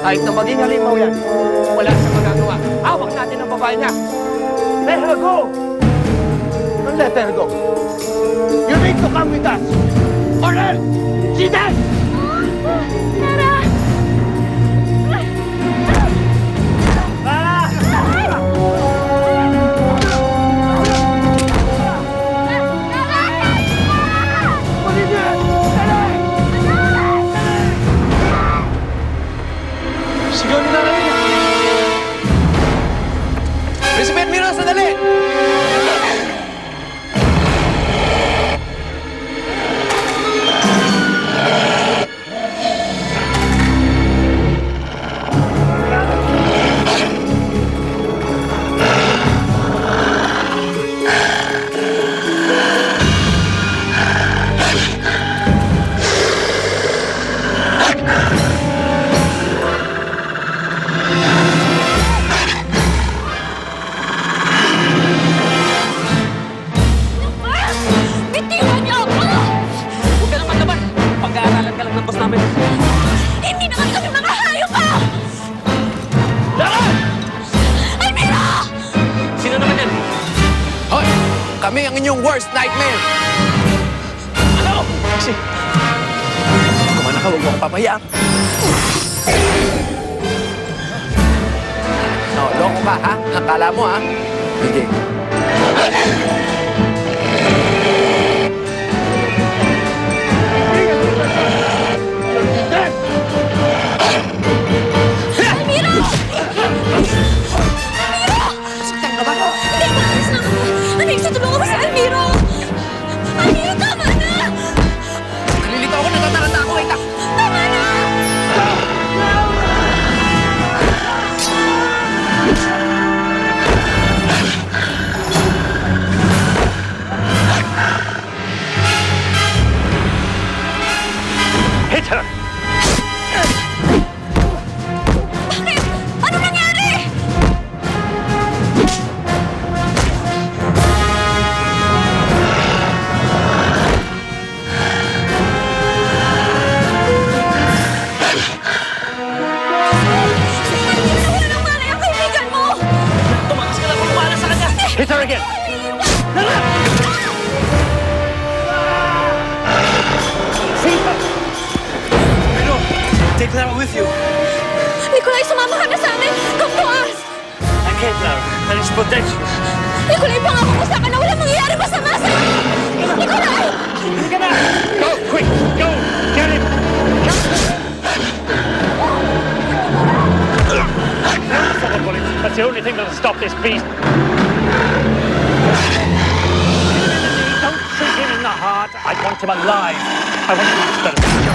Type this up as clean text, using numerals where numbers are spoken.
Kahit na maging halimaw yan, wala siyang magagawa. Hawak natin ang babae niya. Let her go! Don't let her go. You need to come with us. Or else, she dies! Lara! Sigaw ni Lara niya! Prinsipe Admiral, sandali! Bitiwan niyo ako! Huwag ka naman naman. Pag-aaralan ka lang ng boss namin. Hindi naman kami mga hayop pa! Lara! Almira! Sino naman yan? Hoy! Kami ang inyong worst nightmare! Ano? Kasi... Kumana ka, huwag mo akong papayaan. No, loko ka, ha? Akala mo, ha? Sige. Almira! Almira! Saktan ka ba? Hindi, maalis na ako. Alexa, tulungan mo si Almira! Almira, tama na! Nalilito ako, natataranta ako, Aita! Tama na! Hit her! Bakit? Ano nangyari? Almira, nawala ng malay ang kaibigan mo! Tumakas ka lang kung kumala sa kanya. Hit her again! Take Lara with you. Nikolay, sumama ka na sa amin! Come to us! I can't, Lara. I need to protect you. Nikolay, pangako mo sa akin na walang mangyayari masama sa'yo! Nikolay! Hindi ka na! Go! Quick! Go! Get him! Forward bullet. That's the only thing that'll stop this beast. Don't shoot him in the heart. I want him alive. I want him to